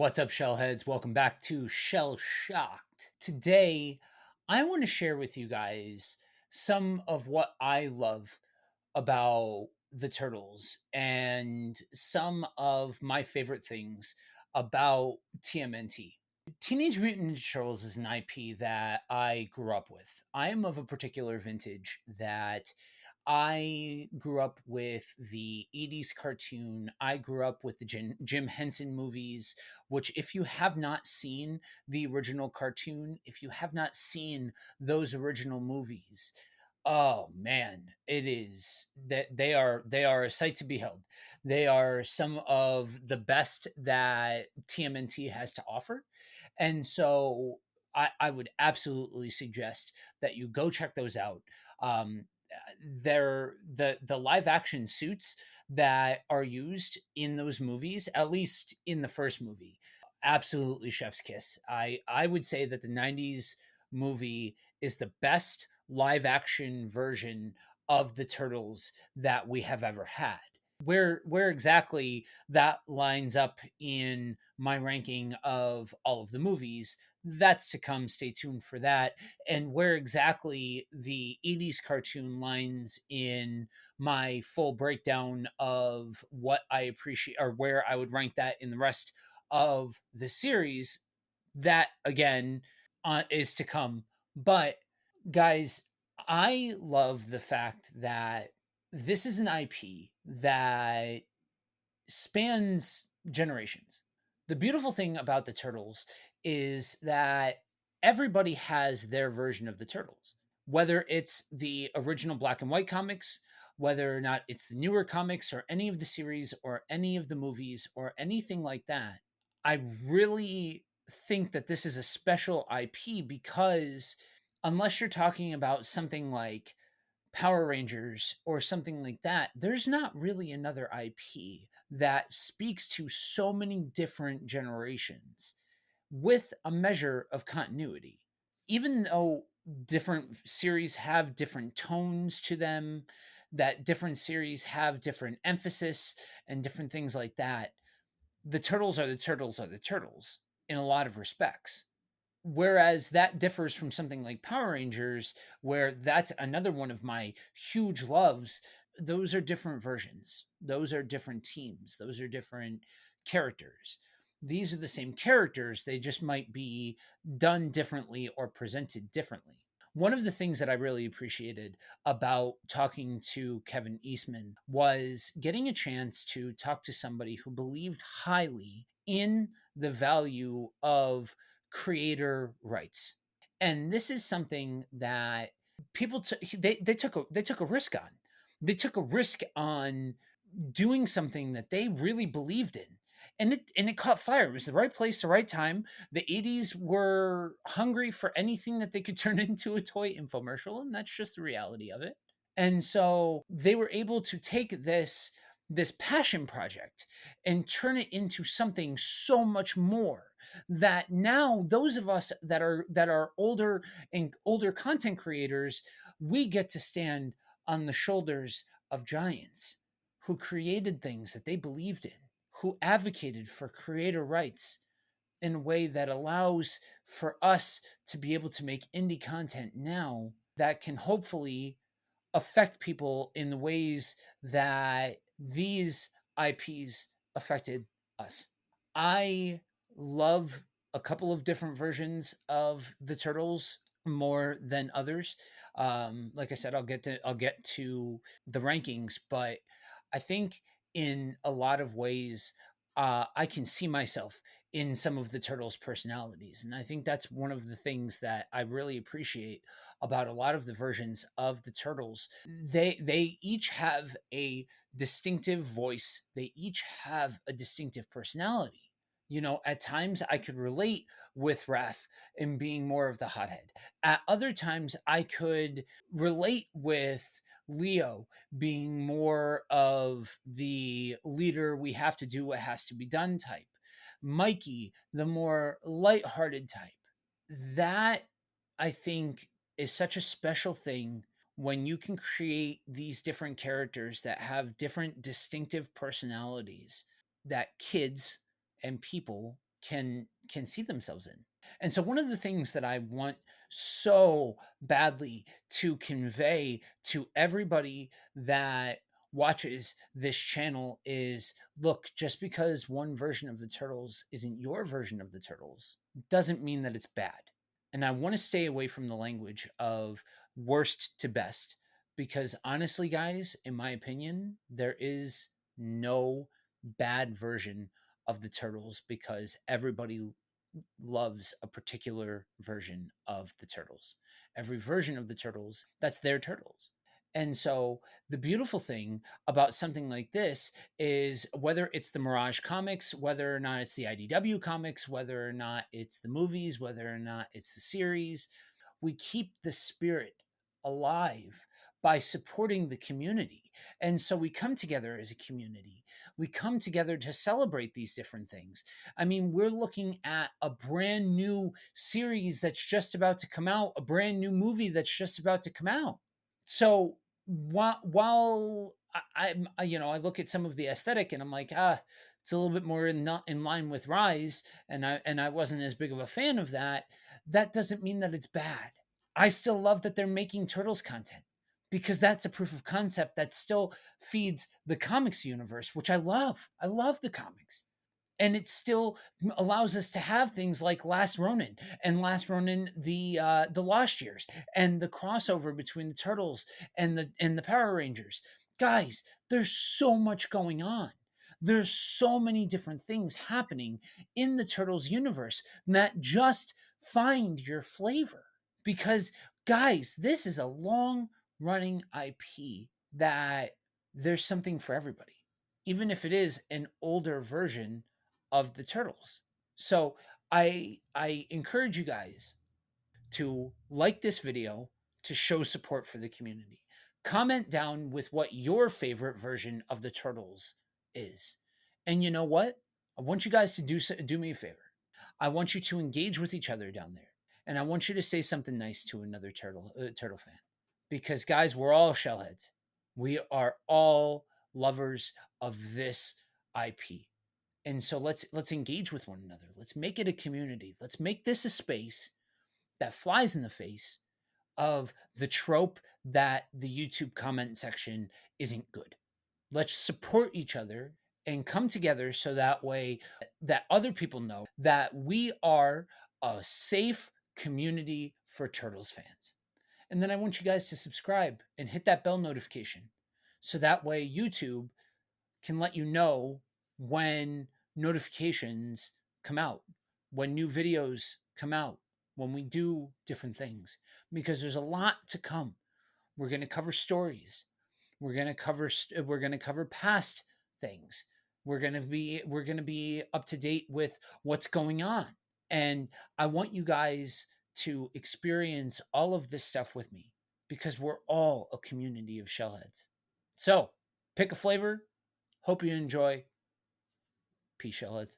What's up, Shellheads? Welcome back to Shell Shocked. Today, I want to share with you guys some of what I love about the Turtles and some of my favorite things about TMNT. Teenage Mutant Ninja Turtles is an IP that I grew up with. I am of a particular vintage that I grew up with the 80s cartoon. I grew up with the Jim Henson movies, which, if you have not seen the original cartoon, if you have not seen those original movies, oh man, it is that they are a sight to behold. They are some of the best that TMNT has to offer. And so I would absolutely suggest that you go check those out. They're the live action suits that are used in those movies, at least in the first movie, absolutely chef's kiss. I would say that the 90s movie is the best live action version of the Turtles that we have ever had. Where exactly that lines up in my ranking of all of the movies, that's to come. Stay tuned for that. And where exactly the 80s cartoon lines in my full breakdown of what I appreciate, or where I would rank that in the rest of the series, that again is to come. But guys, I love the fact that this is an IP that spans generations. The beautiful thing about the Turtles is that everybody has their version of the Turtles, whether it's the original black and white comics, whether or not it's the newer comics or any of the series or any of the movies or anything like that. I really think that this is a special IP because unless you're talking about something like Power Rangers or something like that, there's not really another IP that speaks to so many different generations with a measure of continuity. Even though different series have different tones to them, that different series have different emphasis and different things like that, the Turtles are the Turtles are the Turtles in a lot of respects. Whereas that differs from something like Power Rangers, where that's another one of my huge loves. Those are different versions. Those are different teams. Those are different characters. These are the same characters, they just might be done differently or presented differently. One of the things that I really appreciated about talking to Kevin Eastman was getting a chance to talk to somebody who believed highly in the value of creator rights. And this is something that they took a risk on. They took a risk on doing something that they really believed in. And it caught fire. It was the right place, the right time. The 80s were hungry for anything that they could turn into a toy infomercial, and that's just the reality of it. And so they were able to take this passion project and turn it into something so much more, that now those of us that are older and older content creators, we get to stand on the shoulders of giants who created things that they believed in, who advocated for creator rights in a way that allows for us to be able to make indie content now that can hopefully affect people in the ways that these IPs affected us. I love a couple of different versions of the Turtles more than others. Like I said, I'll get to the rankings, but I think in a lot of ways, I can see myself in some of the Turtles' personalities, and I think that's one of the things that I really appreciate about a lot of the versions of the Turtles. They each have a distinctive voice. They each have a distinctive personality. At times I could relate with Wrath in being more of the hothead. At other times I could relate with Leo being more of the leader, we have to do what has to be done type. Mikey, the more lighthearted type. That, I think, is such a special thing when you can create these different characters that have different distinctive personalities that kids and people can see themselves in. And so one of the things that I want so badly to convey to everybody that watches this channel is, look, just because one version of the turtles isn't your version of the turtles doesn't mean that it's bad. And I want to stay away from the language of worst to best, because honestly, guys, in my opinion, there is no bad version of the turtles, because everybody loves a particular version of the turtles. Every version of the turtles, that's their turtles. And so the beautiful thing about something like this is, whether it's the Mirage comics, whether or not it's the IDW comics, whether or not it's the movies, whether or not it's the series, we keep the spirit alive by supporting the community. And so we come together as a community. We come together to celebrate these different things. I mean, we're looking at a brand new series that's just about to come out, a brand new movie that's just about to come out. So while I look at some of the aesthetic and I'm like, it's a little bit more not in line with Rise, and I wasn't as big of a fan of that. That doesn't mean that it's bad. I still love that they're making Turtles content, because that's a proof of concept that still feeds the comics universe, which I love. I love the comics. And it still allows us to have things like Last Ronin and Last Ronin the Lost Years, and the crossover between the Turtles and the Power Rangers. Guys, there's so much going on. There's so many different things happening in the Turtles universe that just find your flavor. Because, guys, this is a long running IP that there's something for everybody, even if it is an older version of the turtles. So I encourage you guys to like this video, to show support for the community. Comment down with what your favorite version of the turtles is. And you know what? I want you guys to do me a favor. I want you to engage with each other down there, and I want you to say something nice to another turtle fan, because guys, we're all shellheads. We are all lovers of this IP. And so let's engage with one another. Let's make it a community. Let's make this a space that flies in the face of the trope that the YouTube comment section isn't good. Let's support each other and come together, so that way that other people know that we are a safe community for Turtles fans. And then I want you guys to subscribe and hit that bell notification, so that way YouTube can let you know when notifications come out, when new videos come out, when we do different things, because there's a lot to come. We're going to cover stories. We're going to cover past things. We're going to be up to date with what's going on. And I want you guys to experience all of this stuff with me, because we're all a community of shellheads. So, pick a flavor. Hope you enjoy. Peace, shellheads.